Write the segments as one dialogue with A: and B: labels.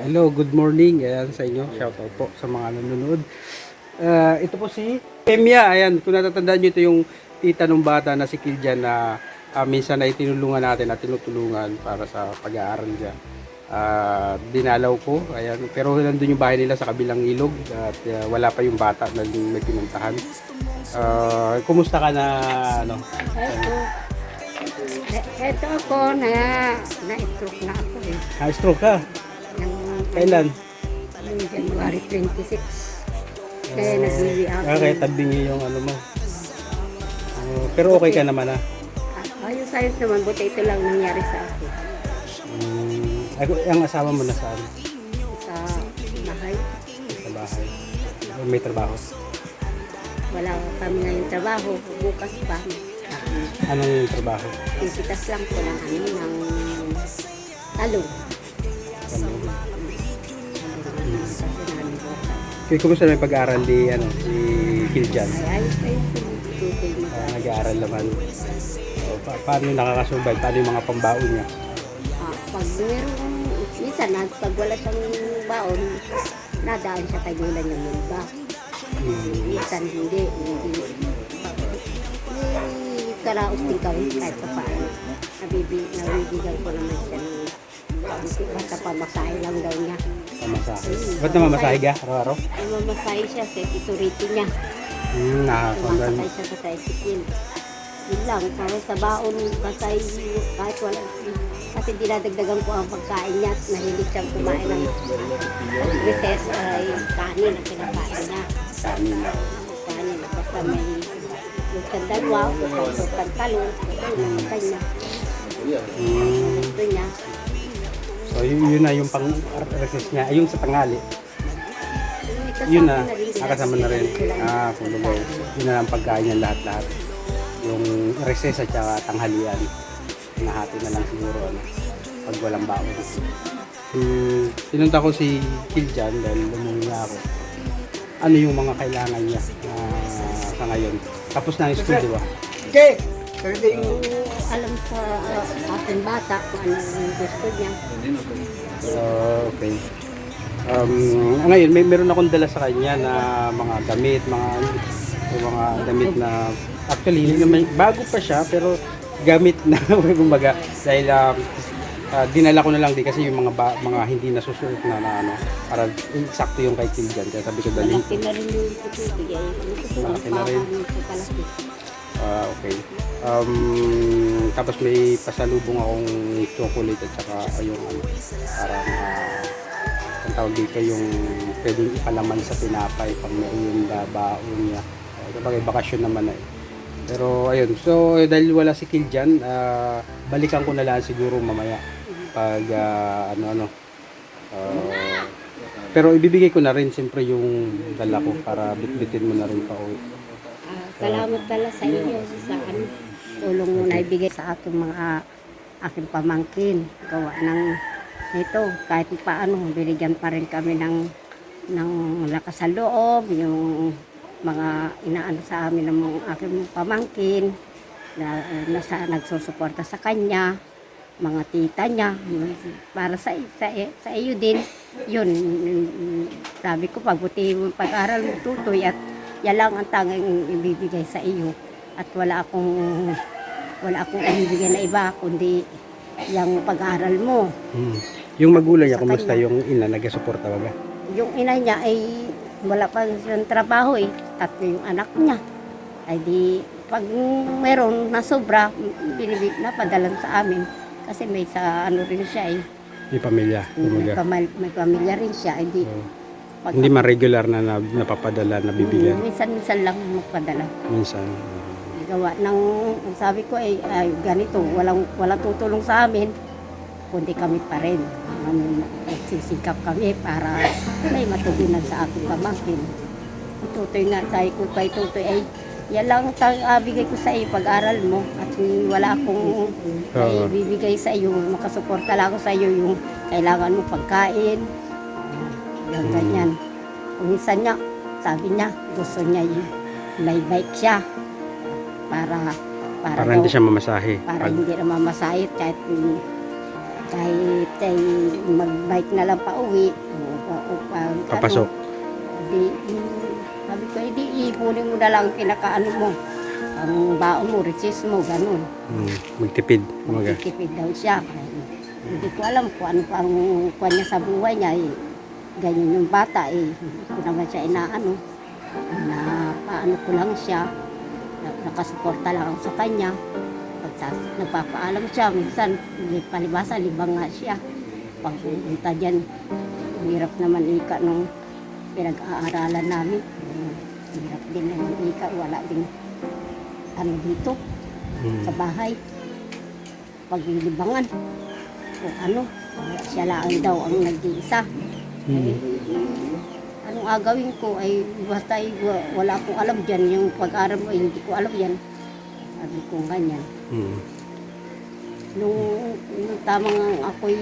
A: Hello, good morning. Ayan sa inyo. Shoutout po sa mga nanonood. Ito po si Emia. Ayan, kung natatandaan nyo, ito yung tita ng bata na si Kiljan na minsan ay tinulungan natin at tinutulungan para sa pag-aaral niya. Dinalaw ko. Ayan, pero nandun yung bahay nila sa kabilang ilog at wala pa yung bata na may pinuntahan. Kumusta ka na ano?
B: Ito ako na-stroke na ako eh.
A: Stroke ka? Kailan?
B: Noong January 26. Kaya nagbibi ako.
A: Kaya tabi niyo yung ano mo. Pero okay ka naman ah.
B: Ayos naman, buti ito lang nangyari sa akin.
A: Ang asawa mo na saan?
B: Sa bahay.
A: Sa bahay. May trabaho?
B: Wala kami ngayon trabaho. Bukas pa.
A: Anong trabaho?
B: Tititas lang po ng ng talong.
A: Kaya kumusta na yung pag-aaral di si Kiljan?
B: Ay, ayos na yung tutoy mo.
A: Nag-aaral naman. Paano nakakasurvive? Paano yung mga pambaon niya?
B: Pag meron, minsan pag wala siyang baon, nadaan siya kay Lola niya yung ba. Minsan hindi. Karaos din kami kahit pa paano. Nabibigyan ko naman siya ng basta pamasahe lang daw niya.
A: Pamasahe? Ba't na mamasahe ka araw-araw?
B: Mamasahe siya sa tituriti niya.
A: Nakakaganda.
B: Sumasakay siya sa tricycle. Yun lang, para sa baon, kasay, kahit wala. Kasi dinadagdagan ko ang pagkain niya at nahilig siyang kumain ng recess ay kanin ang kinakain niya.
A: Kanin.
B: Kanin, basta may lutang dalwa, lutang talong, lutang niya. Ito niya.
A: So yun na yung pang-recess niya. Yung sa tangali. Yun na. Kasama na rin. Kumbaga. Yun na ang pagkain niya lahat-lahat. Yung recess at saka tanghalian. Nahati na lang siguro pag walang baon. Pinunta ko si Kiljan dahil umuwi na ako. Ano yung mga kailangan niya sa ngayon? Tapos na yung school, di ba?
B: Okay. Alam sa ating bata kung ano yung gusto niya.
A: Okay. Ngayon, meron akong dala sa kanya na mga damit, mga damit na actually, hindi naman, bago pa siya, pero gamit na, kumbaga, dahil dinala ko na lang din kasi yung mga hindi nasusuot na ano, para eksakto yung kay Kiljan. Kaya sabi ko dali.
B: Malaki na rin yung tutubig.
A: Malaki na rin. Okay. Tapos may pasalubong akong chocolate at saka yung parang ang tawag dito yung pwedeng ipalaman sa tinapay pang merienda, baon niya. Kapag bakasyon naman eh. Pero ayun, so dahil wala si Kiljan, balikan ko na lang siguro mamaya pag pero ibibigay ko na rin siyempre yung dala ko para bitbitin mo na rin pa uwi.
B: Salamat pala sa inyo sa tulong mo na ibigay sa aking mga aking pamangkin. Gawa ng ito, kahit paano, binigyan pa rin kami ng lakas sa loob, yung mga inaano sa amin ng mga aking pamangkin na nagsusuporta sa kanya, mga tita niya, para sa iyo din. Yun, sabi ko, pagbuti mo pag-aral mo, tutoy, at yan lang ang tanging ibibigay sa iyo. At wala akong ibibigay na iba, kundi yung pag-aaral mo.
A: Yung magulang niya, kumusta yung ina? Nag-suporta ba?
B: Yung ina niya ay wala pa siyang trabaho eh. Tatlo yung anak niya. Ay di, pag meron na sobra, napadalan sa amin. Kasi may sa ano rin siya eh.
A: May pamilya.
B: May pamilya rin siya. Ay di,
A: hindi man regular na napapadala, nabibigyan.
B: Minsan lang magpadala.
A: Minsan.
B: Gawa ng, sabi ko ay ganito, walang tutulong sa amin, kundi kami pa rin. Nagsisikap kami para may matugunan sa ating pamangkin. Tutoy nga, sabi ko kay Tutoy ay yan lang bigay ko sa iyo pag-aral mo at wala akong bibigay sa iyo, makasuporta lang ako sa iyo yung kailangan mo pagkain. Yung ganyan. Kung minsan niya, sabi niya, gusto niya may bike siya. Para
A: hindi siya mamasahe.
B: Para hindi na mamasahe kahit kahit ay mag-bike na lang pa uwi,
A: Papasok.
B: di, sabi ko, hindi, ipunin mo na lang pinakaano mo, ang baon mo, recess mo, ganun.
A: Magtipid. Kumaga.
B: Magtitipid daw siya. Hindi ko alam kung ano pa ang kuha niya sa buhay niya. Eh. Ganyan yung bata, hindi ko naman siya inaano. Na paano ko lang siya, nakasuporta lang ako sa kanya. Nagpapaalam siya, minsan palibasa, libang nga siya. Pagpunta dyan, hirap naman ika nung pinag-aaralan namin. Hirap din naman ika, wala din ano dito sa bahay. Paglilibangan o ano, siya lang daw ang nag-iisa. Anong agawin ko ay basta wala akong alam dyan, yung pag-aral mo hindi ko alam yan. Sabi ko ganyan. Nung tamang ako'y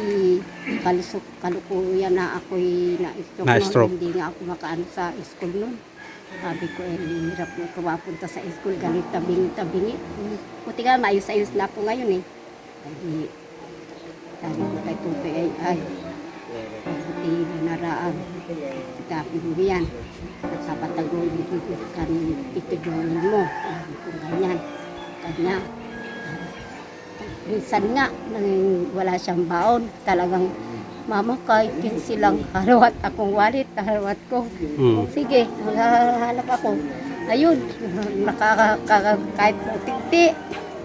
B: kalukuyan na ako'y na-stroke, hindi nga ako makaano sa school nun. Sabi ko, hirap na kumapunta sa school, ganit tabingi. Buti nga, maayos-ayos na ako ngayon eh. Sabi ko kay Tupe, ay, buti na naraang sikapin mo yan. Nagpapatagoy kan itudulin mo. Sabi ko ganyan. Kanya, minsan nga, wala siyang baon, talagang mama, kahit silang harawat akong wallet, harawat ko. Sige, hanap ako. Ayun, kahit puti-puti.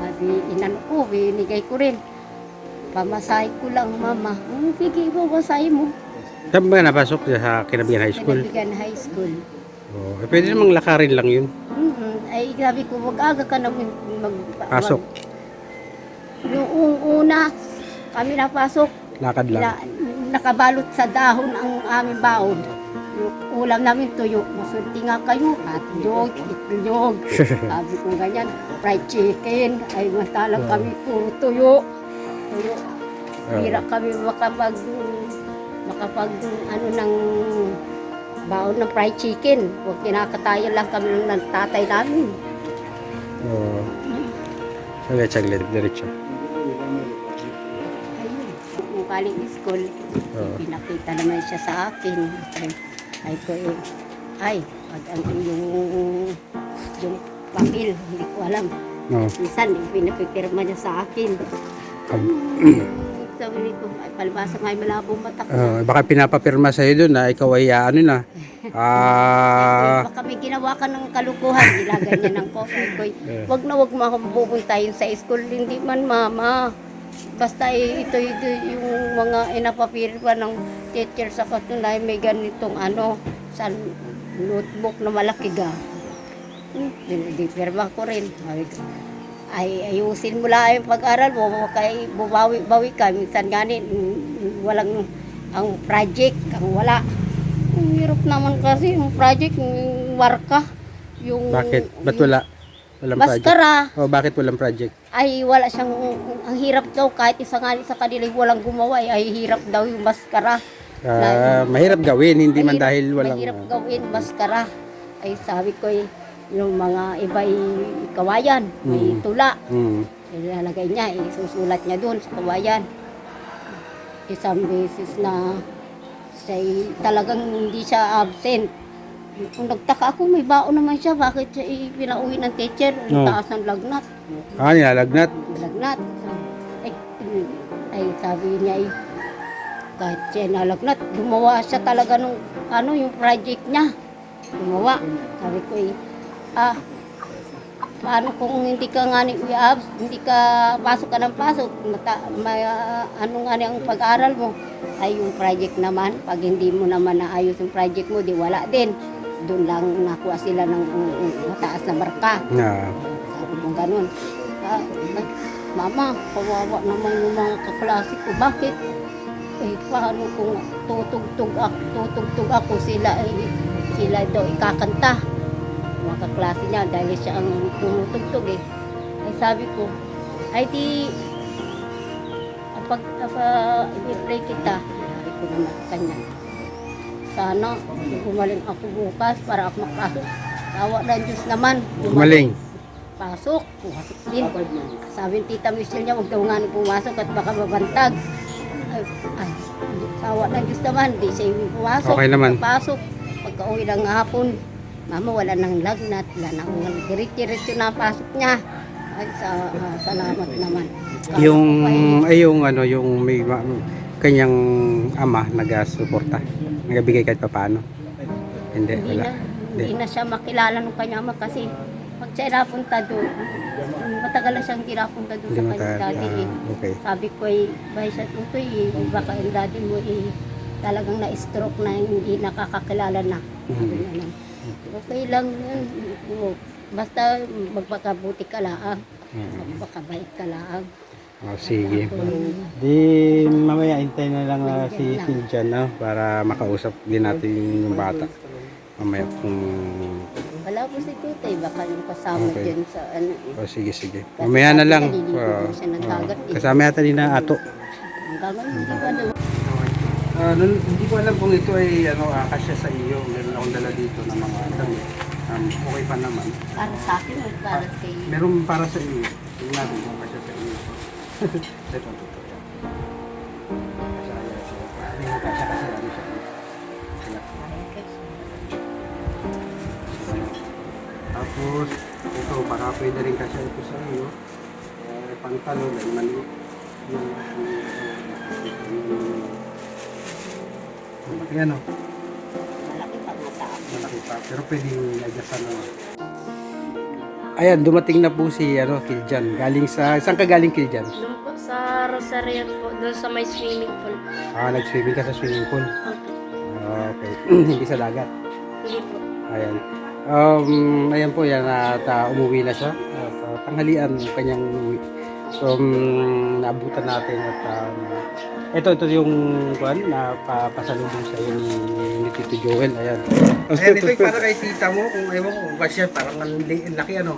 B: Sabi, inano ko, binigay ko rin. Pamasahe ko lang, mama. Sige, pamasahe mo.
A: Saan ba napasok sa Kinabigan High School?
B: Kinabigan High School.
A: Pwede namang lakarin lang yun.
B: Ay, sabi ko, mag-aga ka na
A: Pasok.
B: Yung una, kami napasok.
A: Lakad lang.
B: Nakabalot sa dahon ang aming baon. Yung ulam namin tuyo. Masunti nga kayo. Hotdog, itlog. Sabi ko ganyan. Fried chicken. Ay matalang kami puro tuyo. Tuyo. Hira kami makapag ano ng baon ng fried chicken. Huwag kinakatayan lang kami ng tatay namin.
A: Saglit, diretso.
B: Nung kaling school, pinakita naman siya sa akin. Ay ko pag ang yung papel, hindi ko alam. Minsan, pinapipirma niya sa akin. Sabi nito, ay palibasa nga ay malabong mata ko.
A: Baka pinapapirma sa'yo doon na ikaw ay ano na.
B: Baka may ginawa ka ng kalukuhan, nilaganyan ng ko. Wag na wag mo akong pupuntahin sa school, hindi man mama. Basta ito yung mga inapapirma ng teacher sa katunay, may ganitong ano, sa notebook na malaki ga. Di pirma ko rin. Ay ayusin mo lang yung pag-aral mo, kay bubawi ka. Minsan gani, walang ang project, ang wala. Ang hirap naman kasi yung project, yung warka. Yung,
A: bakit? Ba't wala? Walang
B: maskara.
A: project? Bakit walang project?
B: Ay wala siyang, ang hirap daw, kahit isa nga sa kanila walang gumawa, ay hirap daw yung maskara.
A: Mahirap gawin, hindi man dahil walang...
B: Mahirap gawin, maskara. Ay sabi ko yung mga iba'y kawayan, may tula. Ilalagay niya, isusulat niya doon sa kawayan. Isang beses na talagang hindi siya absent. Kung nagtaka ako, may baon naman siya, bakit siya pinauwi ng teacher? Ang taas ng lagnat.
A: Nilalagnat?
B: Lagnat. Ay sabi niya, kahit siya nalagnat, gumawa siya talaga nung yung project niya. Gumawa. Sabi ko paano kung hindi ka nga hindi ka pasok ka ng pasok, ano nga ang pag-aaral mo? Ay yung project naman, pag hindi mo naman naayos yung project mo, di wala din. Doon lang nakuha sila ng mataas na marka. Sabi mo ganun. Mama, kawawa naman yung mga kaklase ko. Bakit? Paano kung tutugtog ako sila daw ikakanta. Mga kaklase niya dahil siya ang tumutugtog Ay sabi ko, ay di i-pray kita. Sabi ko naman sa kanya. Sana gumaling ako bukas para ako makasok. Tawa ng Diyos naman.
A: Gumaling.
B: Pasok din. Sabi ng Tita Michelle niya, huwag daw nga pumasok at baka mabantag. ay, sawa ng Diyos naman, di siya pumasok.
A: Okay naman.
B: Pasok, pagka-uwi ng hapon, mama wala nang lagnat, wala nang diretso na pasok niya. Ay, salamat naman.
A: Yung, yung ano, yung may kanyang ama nag-suporta. Nagbigay kahit paano. Hindi,
B: Hindi
A: wala.
B: na, hindi na siya makilala ng kanyang ama kasi pag siya napunta doon, matagal na siyang tinapunta doon
A: Hindi
B: sa
A: matagal.
B: kanyang daddy.
A: Okay.
B: Sabi ko bay sa tutoy, baka yung daddy mo talagang na-stroke na hindi nakakakilala na. Sabi niya lang, okay lang yun. Basta magpakabuti ka lang. Magpakabait ka lang.
A: Oh, sige.
B: Kung
A: Di mamaya hintay na lang si Tinjan, no? Para makausap din natin yung bata. Mamaya kung...
B: wala po si tutoy, baka yung kasama
A: Okay.
B: dyan sa ano.
A: Oh, sige.
B: Kasi
A: Mamaya na
B: sabi
A: lang.
B: niya, nililigo siya ng dagat eh.
A: Kasama yata din na ato.
B: Ang gagawin, hindi ko alam.
A: Hindi ko alam kung ito ay kasya sa iyo. Meron akong dala dito ng mga damit. Okay pa naman.
B: Para sa akin o para sa iyo?
A: Meron para sa iyo. Tingnan natin kung kasya sa iyo. Ito, yan. Kasya kasi ano siya. Tapos, ito, baka pwede rin kasya ito sa iyo. Pantalon, ay maliit. Ayan o,
B: Malaki pa nga sa akin.
A: malaki pa. Pero pwedeng adjustan naman. Ayan, dumating na po si Kiljan. Galing sa, saan ka galing Kiljan?
C: Doon po sa Rosarian po, doon sa may swimming pool.
A: Nag-swimming ka sa swimming pool. Okay. Hindi sa dagat.
C: Hindi po.
A: Ayan. Ayan po yan at umuwi na siya. Sa tanghalian yung kanyang uwi. So, naabutan natin at ito yung na pasalubong sa iyo ni Tito Joel. Ayan. Ayan, ito yung para kay tita mo. Kung ewan ko, kung ba siya, parang ang laki ano.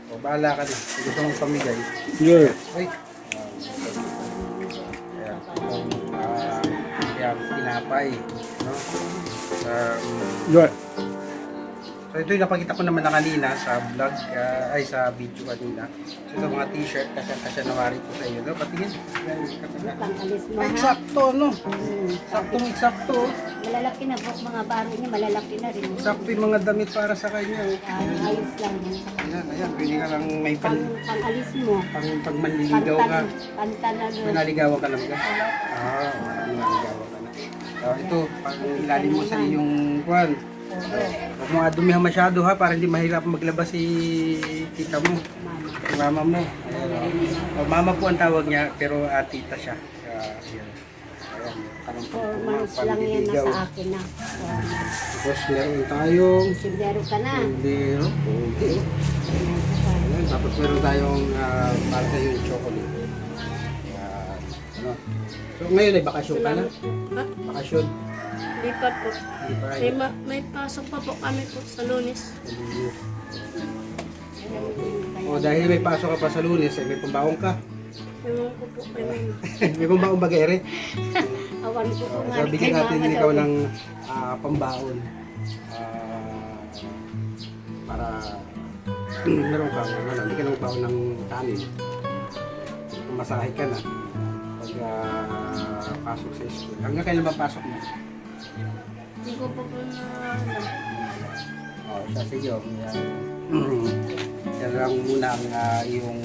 A: O, bahala ka na. Kung gusto mong pamigay. Yeah. Ay. Ayan, tinapay. No? So ito yung napakita ko naman na kanina sa vlog, ay sa video kanina. So ito mga t-shirt, kasi nawari ko sa iyo. No? Patingin.
B: Pang-alis mo
A: Ay,
B: ha?
A: eksakto, no? Eksakto.
B: Malalaki na po mga baro niya, malalaki na rin.
A: Eksakto yung mga damit para sa kanya.
B: Ayos lang yan.
A: Ayan, pwede ka lang may
B: Pang-alis mo.
A: pag manliligaw ka.
B: Pantalan mo.
A: Manaligawan ka lang ka? Manaligawan ka na. Ito, pag ilalim mo sa iyong kwan. Huwag mo adumihan masyado ha, para hindi mahirap maglabas si tita mo. Si mama mo. Mama po ang tawag niya, pero tita siya. Ayan. Ayan.
B: 4 months lang yan na sa akin na.
A: Tapos meron tayong
B: Sundero ka na.
A: sundero. Ayan, tapos meron tayong para sa yung chocolate. Ano? So ngayon ay bakasyon ka na?
C: Ha?
A: Bakasyon.
C: Hindi pa po.
A: Hindi pa
C: May pasok pa po kami po sa Lunes.
A: O dahil may pasok ka pa sa Lunes, ay may pambaong ka.
C: Ewan ko po kay Mama.
A: May pambaong bagere.
B: Awan ko po nga
A: So
B: rin
A: bigyan
B: kay
A: natin
B: mama
A: din ikaw
B: daw.
A: ng pambaon. Para meron kang hindi ka nang baon ng kanin. Masahe ka na pag pasok sa school. Hanggang kailan ba pasok mo?
C: Hindi ko po po na alam.
A: Siya sige. Yan lang muna ang iyong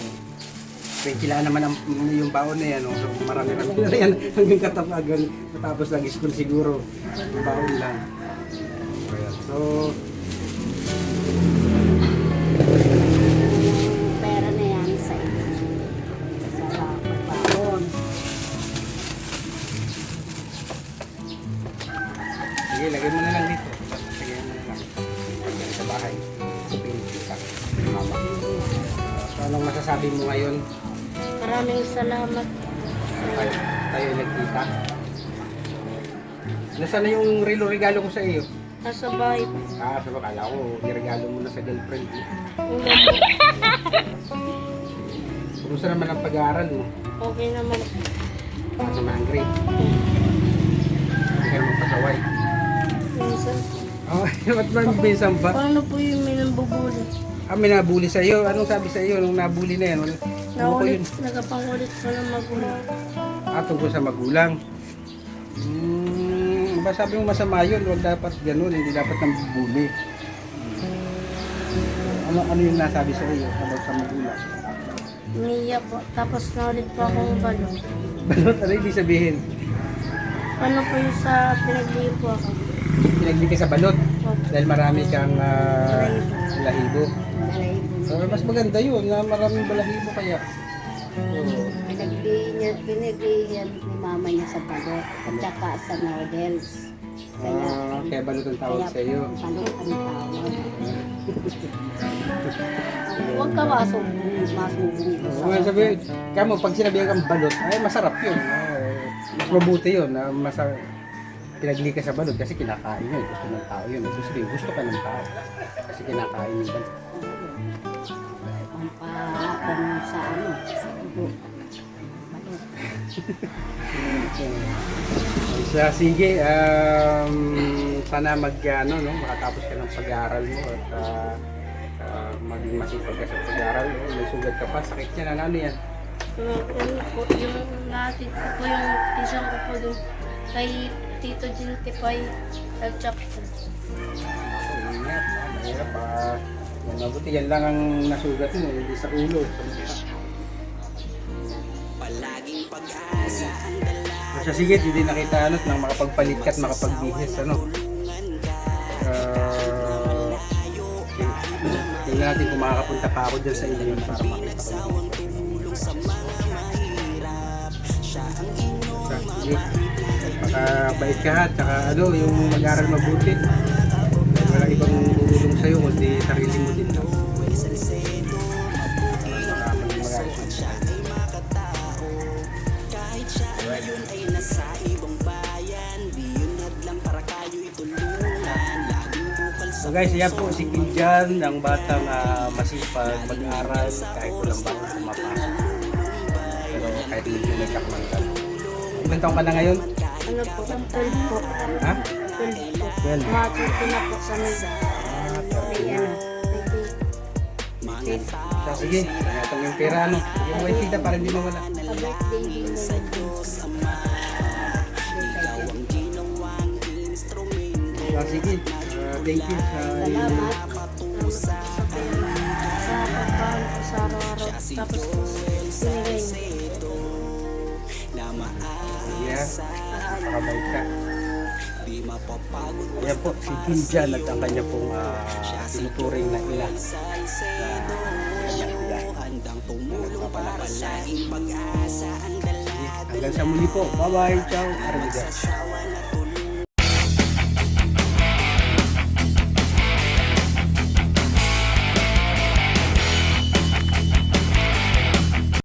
A: kailangan naman yung baon na yan. So, marami na yan hanggang katapagan. Matapos lang school siguro. Yung baon lang. Ayan. So,
B: Yung pera na yan sa inyo. Sa pagbaon.
A: sige, lagay mo na lang dito. Lagay mo na lang. Pagdating sa bahay. Kupin kita. Mama. So, anong masasabi mo ngayon?
C: Maraming salamat.
A: Tayo nagkita. Nasaan na yung regalo ko sa iyo?
C: Nasa bahay po.
A: Sa bakala ko, niregalo mo na sa girlfriend mo.
C: Una po.
A: Kumusta naman ang pag-aaral mo?
C: Okay naman.
A: Para naman ang grade. Hindi ka naman pasaway.
C: Minsan.
A: Oh, ba't man minsan ba?
C: Paano po yung may nambubuli?
A: May nabuli sa iyo. Anong sabi sa iyo nung nabuli na yan?
C: Naulit, nagapangulit po ng magulang.
A: Tungkol sa magulang. Ba sabi mo masama yun, huwag dapat ganun, hindi dapat nang bubuli. Ano yung nasabi sa iyo about sa magulang?
C: Umiiyak po. Tapos naulit po akong balon.
A: Balot, ano ibig sabihin?
C: Ano po yung sa pinaglihi po ako?
A: Pinagli ka sa balot
C: Opo.
A: dahil marami kang balahibo.
B: Balahibo.
A: Mas maganda yun na maraming balahibo kaya.
B: Pinaglihan ni mama niya sa balot at saka sa noodles.
A: Kaya balot ang tawag sa iyo.
B: Balot ang tawag. Huwag ka masubong sa
A: Sabi, kaya mo, pag sinabihan kang balot, ay masarap yun. Mas mabuti yun na pinagli ka sa balot kasi kinakain yun. Gusto ng tao yun. Gusto sabihin, gusto ka ng tao kasi kinakain yun.
B: pampahapon sa sa ulo. Balot.
A: Sige, sana makatapos ka ng pag-aaral mo at maging masipag ka sa pag-aaral. May sugat ka pa, sakit yan, ano yan?
C: Yung natin ko po yung isang ko po dun kay Tito Gintipay nag-chapter.
A: Ingat, mahirap mabuti yan lang ang nasugat mo, hindi sa ulo. So, sige, hindi nakita nang makapagpalit ka at makapagbihis, tingnan natin kung makakapunta pa ako dyan sa inyo para makita ko yung sige, makabait ka at saka yung mag-aral mabuti. Walang ibang tutulong sa'yo kundi sarili mo din lang. So guys, yan po si Kinjan, ang batang masipag mag-aral kahit walang bang pumapasok. Pero kahit hindi nagkakulitan. Ilang taong ka na ngayon?
C: Ano po? 12 po.
A: Ha?
C: 12 po.
A: 12.
C: Matuto na po sa mesa.
A: So, sige, ingatan mo yung pera, yung white tita para hindi mawala.
B: Sa birthday din mo.
A: So, sige, thank you sa
B: Salamat.
C: Sa pagkain ko sa araw-araw. Tapos pinigay niyo.
A: yeah, nakabait ka. Ayan po, si Kinjan at ang kanya pong tinuturing na ina na kanyang tiyan. Hanggang sa muli po. Bye-bye. Ciao. Arrivederci.